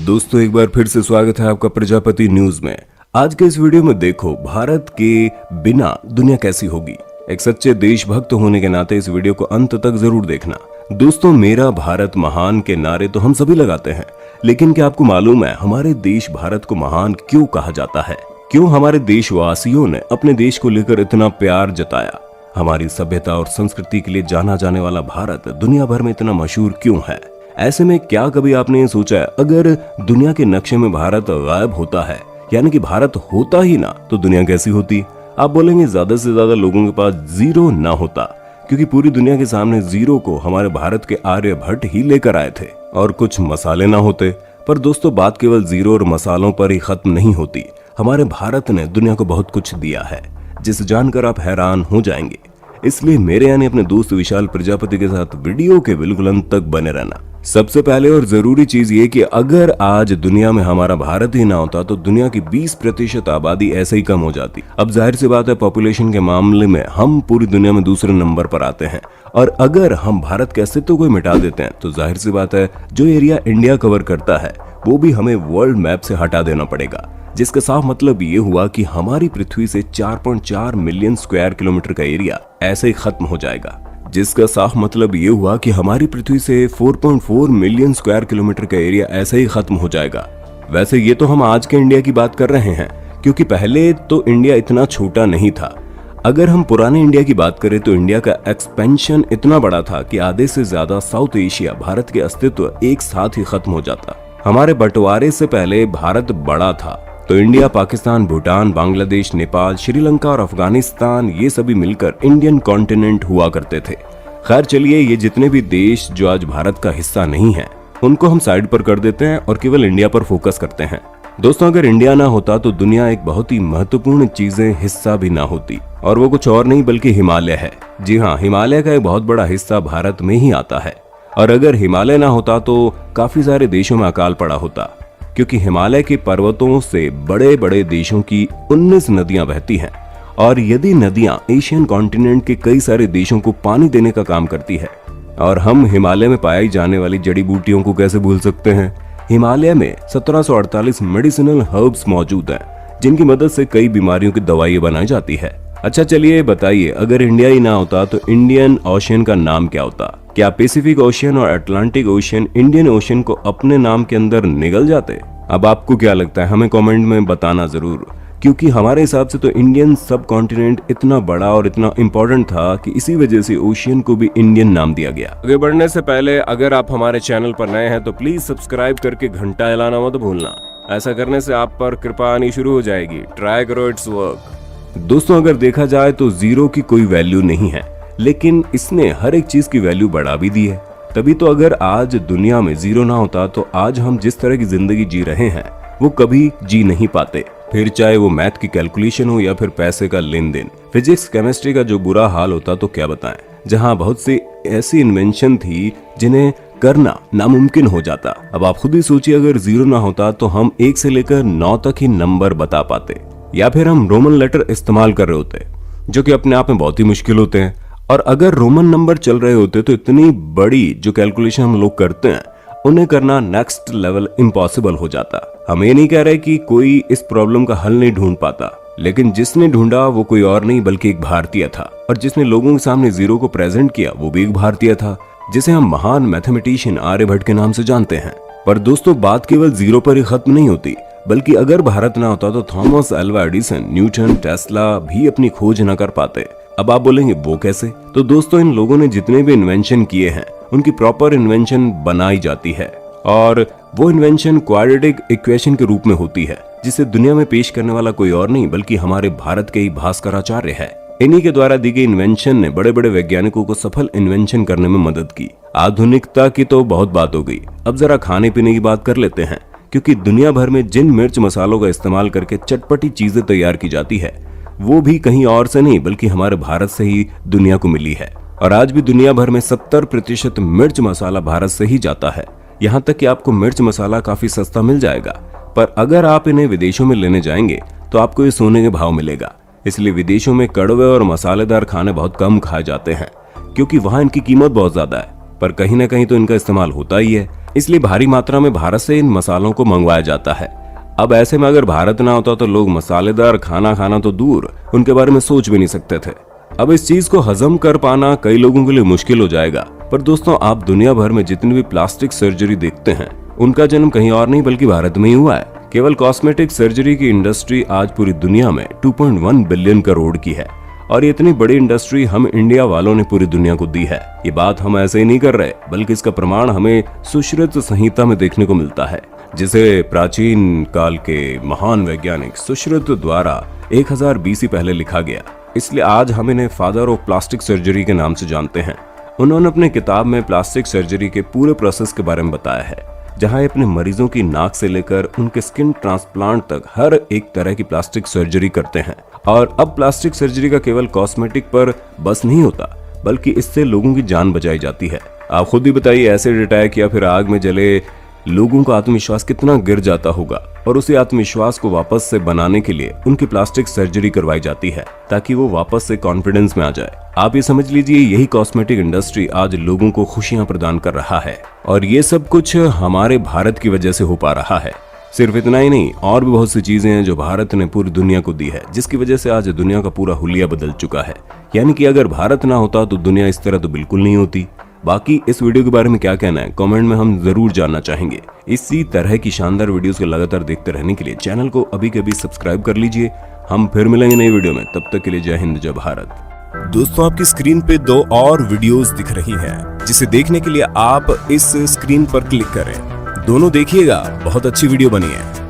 दोस्तों एक बार फिर से स्वागत है आपका प्रजापति न्यूज में। आज के इस वीडियो में देखो भारत के बिना दुनिया कैसी होगी। एक सच्चे देशभक्त होने के नाते इस वीडियो को अंत तक जरूर देखना। दोस्तों मेरा भारत महान के नारे तो हम सभी लगाते हैं, लेकिन क्या आपको मालूम है हमारे देश भारत को महान क्यों कहा जाता है? क्यों हमारे देशवासियों ने अपने देश को लेकर इतना प्यार जताया? हमारी सभ्यता और संस्कृति के लिए जाना जाने वाला भारत दुनिया भर में इतना मशहूर क्यों है? ऐसे में क्या कभी आपने ये सोचा है अगर दुनिया के नक्शे में भारत गायब होता है, यानी कि भारत होता ही ना, तो दुनिया कैसी होती? आप बोलेंगे ज्यादा से ज्यादा लोगों के पास जीरो ना होता, क्योंकि पूरी दुनिया के सामने जीरो को हमारे भारत के आर्यभट्ट ही लेकर आए थे और कुछ मसाले ना होते। पर दोस्तों बात केवल जीरो और मसालों पर ही खत्म नहीं होती। हमारे भारत ने दुनिया को बहुत कुछ दिया है जिसे जानकर आप हैरान हो जाएंगे। इसलिए मेरे यानी अपने दोस्त विशाल प्रजापति के साथ वीडियो के बिल्कुल अंत तक बने रहना। सबसे पहले और जरूरी चीज ये कि अगर आज दुनिया में हमारा भारत ही ना होता तो दुनिया की 20% आबादी ऐसे ही कम हो जाती। अब जाहिर सी बात है पॉपुलेशन के मामले में हम पूरी दुनिया में दूसरे नंबर पर आते हैं, और अगर हम भारत के अस्तित्व को मिटा देते हैं तो जाहिर सी बात है जो एरिया इंडिया कवर करता है वो भी हमें वर्ल्ड मैप से हटा देना पड़ेगा। जिसका साफ मतलब ये हुआ कि हमारी पृथ्वी से 4.4 मिलियन स्क्वायर किलोमीटर का एरिया ऐसे ही खत्म हो जाएगा। जिसका साफ मतलब ये हुआ कि हमारी पृथ्वी से 4.4 मिलियन स्क्वायर किलोमीटर का एरिया ऐसे ही खत्म हो जाएगा। वैसे ये तो हम आज के इंडिया की बात कर रहे हैं, क्योंकि पहले तो इंडिया इतना छोटा नहीं था। अगर हम पुराने इंडिया की बात करें तो इंडिया का एक्सपेंशन इतना बड़ा था कि आधे से ज्यादा साउथ एशिया भारत के अस्तित्व एक साथ ही खत्म हो जाता। हमारे बंटवारे से पहले भारत बड़ा था तो इंडिया, पाकिस्तान, भूटान, बांग्लादेश, नेपाल, श्रीलंका और अफगानिस्तान ये सभी मिलकर इंडियन कॉन्टिनेंट हुआ करते थे। खैर चलिए, ये जितने भी देश जो आज भारत का हिस्सा नहीं है उनको हम साइड पर कर देते हैं और केवल इंडिया पर फोकस करते हैं। दोस्तों अगर इंडिया ना होता तो दुनिया एक बहुत ही महत्वपूर्ण चीजें हिस्सा भी ना होती, और वो कुछ और नहीं बल्कि हिमालय है। जी हाँ, हिमालय का एक बहुत बड़ा हिस्सा भारत में ही आता है, और अगर हिमालय ना होता तो काफी सारे देशों में अकाल पड़ा होता, क्योंकि हिमालय के पर्वतों से बड़े बड़े देशों की 19 नदियां बहती हैं, और यदि नदियां एशियन कॉन्टिनेंट के कई सारे देशों को पानी देने का काम करती है, और हम हिमालय में पाई जाने वाली जड़ी बूटियों को कैसे भूल सकते हैं? हिमालय में 1748 मेडिसिनल हर्ब्स मौजूद हैं, जिनकी मदद से कई बीमारियों की दवाइयां बनाई जाती है। अच्छा चलिए बताइए, अगर इंडिया ही ना होता तो इंडियन ओशियन का नाम क्या होता? क्या पैसिफिक ओशियन और अटलांटिक ओशियन इंडियन ओशियन को अपने नाम के अंदर निगल जाते? अब आपको क्या लगता है हमें कमेंट में बताना जरूर, क्योंकि हमारे हिसाब से तो इंडियन सब कॉन्टिनेंट इतना बड़ा और इतना इम्पोर्टेंट था कि इसी वजह से ओशियन को भी इंडियन नाम दिया गया। आगे बढ़ने से पहले अगर आप हमारे चैनल पर नए हैं तो प्लीज सब्सक्राइब करके घंटा हिलाना मत भूलना। ऐसा करने से आप पर कृपा आनी शुरू हो जाएगी। ट्राई करो, इट्स वर्क। दोस्तों अगर देखा जाए तो जीरो की कोई वैल्यू नहीं है, लेकिन इसने हर एक चीज की वैल्यू बढ़ा भी दी है। तभी तो अगर आज दुनिया में जीरो ना होता तो आज हम जिस तरह की जिंदगी जी रहे हैं वो कभी जी नहीं पाते। फिर चाहे वो मैथ की कैलकुलेशन हो या फिर पैसे का लेन देन, फिजिक्स केमिस्ट्री का जो बुरा हाल होता तो क्या बताएं, जहां बहुत सी ऐसी इन्वेंशन थी जिन्हें करना नामुमकिन हो जाता। अब आप खुद ही सोचिए, अगर जीरो ना होता तो हम 1 से लेकर 9 तक ही नंबर बता पाते, या फिर हम रोमन लेटर इस्तेमाल कर रहे होते, जो कि अपने आप में बहुत ही मुश्किल होते हैं। और अगर रोमन नंबर चल रहे होते तो इतनी बड़ी जो कैलकुलेशन हम लोग करते हैं उन्हें करना नेक्स्ट लेवल इम्पॉसिबल हो जाता। हम ये नहीं कह रहे कि कोई इस प्रॉब्लम का हल नहीं ढूंढ पाता, लेकिन जिसने ढूंढा वो कोई और नहीं बल्कि एक भारतीय था, और जिसने लोगों के सामने जीरो को प्रेजेंट किया वो भी एक भारतीय था, जिसे हम महान मैथमेटिशियन आर्यभट्ट के नाम से जानते हैं। पर दोस्तों बात केवल जीरो पर ही खत्म नहीं होती, बल्कि अगर भारत ना होता तो Thomas Alva Edison, Newton, Tesla भी अपनी खोज न कर पाते। अब आप बोलेंगे वो कैसे? तो दोस्तों इन लोगों ने जितने भी इन्वेंशन किए हैं उनकी प्रॉपर इन्वेंशन बनाई जाती है, और वो इन्वेंशन क्वाड्रेटिक इक्वेशन के रूप में होती है, जिसे दुनिया में पेश करने वाला कोई और नहीं बल्कि हमारे भारत के ही भास्कराचार्य है। इन्हीं के द्वारा दी गई इन्वेंशन ने बड़े बड़े वैज्ञानिकों को सफल इन्वेंशन करने में मदद की। आधुनिकता की तो बहुत बात हो गई, अब जरा खाने पीने की बात कर लेते हैं, क्योंकि दुनिया भर में जिन मिर्च मसालों का इस्तेमाल करके चटपटी चीजें तैयार की जाती है वो भी कहीं और से नहीं बल्कि हमारे भारत से ही दुनिया को मिली है। और आज भी दुनिया भर में 70% मिर्च मसाला भारत से ही जाता है। यहाँ तक कि आपको मिर्च मसाला काफी सस्ता मिल जाएगा, पर अगर आप इन्हें विदेशों में लेने जाएंगे तो आपको ये सोने के भाव मिलेगा। इसलिए विदेशों में कड़वे और मसालेदार खाने बहुत कम खाए जाते हैं, क्योंकि वहाँ इनकी कीमत बहुत ज्यादा है, पर कहीं ना कहीं तो इनका इस्तेमाल होता ही है। इसलिए भारी मात्रा में भारत से इन मसालों को मंगवाया जाता है। अब ऐसे में अगर भारत ना होता तो लोग मसालेदार खाना खाना तो दूर, उनके बारे में सोच भी नहीं सकते थे। अब इस चीज को हजम कर पाना कई लोगों के लिए मुश्किल हो जाएगा। पर दोस्तों, आप दुनिया भर में जितनी भी प्लास्टिक सर्जरी देखते हैं, उनका जन्म कहीं और नहीं बल्कि भारत में ही हुआ है। केवल कॉस्मेटिक सर्जरी की इंडस्ट्री आज पूरी दुनिया में 2.1 बिलियन करोड़ की है और ये इतनी बड़ी इंडस्ट्री हम इंडिया वालों ने पूरी दुनिया को दी है। ये बात हम ऐसे ही नहीं कर रहे, बल्कि इसका प्रमाण हमें सुश्रुत संहिता में देखने को मिलता है, जिसे प्राचीन काल के महान वैज्ञानिक सुश्रुत द्वारा 1000 BC पहले लिखा गया। इसलिए आज हम इन्हें फादर ऑफ प्लास्टिक सर्जरी के नाम से जानते हैं। उन्होंने अपने किताब में प्लास्टिक सर्जरी के पूरे प्रोसेस के बारे में बताया है, जहां ये अपने मरीजों की नाक से लेकर उनके स्किन ट्रांसप्लांट तक हर एक तरह की प्लास्टिक सर्जरी करते हैं। और अब प्लास्टिक सर्जरी का केवल कॉस्मेटिक पर बस नहीं होता, बल्कि इससे लोगों की जान बचाई जाती है। आप खुद ही बताइए, एसिड अटैक या फिर आग में जले लोगों का आत्मविश्वास कितना गिर जाता होगा, और उसी आत्मविश्वास को वापस से बनाने के लिए उनकी प्लास्टिक सर्जरी करवाई जाती है ताकि वो वापस से कॉन्फिडेंस में आ जाए। आप ये समझ लीजिए, यही कॉस्मेटिक इंडस्ट्री आज लोगों को खुशियां प्रदान कर रहा है और ये सब कुछ हमारे भारत की वजह से हो पा रहा है। सिर्फ इतना ही नहीं, और भी बहुत सी चीजें हैं जो भारत ने पूरी दुनिया को दी है, जिसकी वजह से आज दुनिया का पूरा हुलिया बदल चुका है। यानी कि अगर भारत ना होता तो दुनिया इस तरह तो बिल्कुल नहीं होती। बाकी इस वीडियो के बारे में क्या कहना है कमेंट में हम जरूर जानना चाहेंगे। इसी तरह की शानदार वीडियोस को लगातार देखते रहने के लिए चैनल को अभी के अभी सब्सक्राइब कर लीजिए। हम फिर मिलेंगे नई वीडियो में, तब तक के लिए जय हिंद जय भारत। दोस्तों, आपकी स्क्रीन पे 2 और वीडियोस दिख रही हैं, जिसे देखने के लिए आप इस स्क्रीन पर क्लिक करें। दोनों देखिएगा, बहुत अच्छी वीडियो बनी है।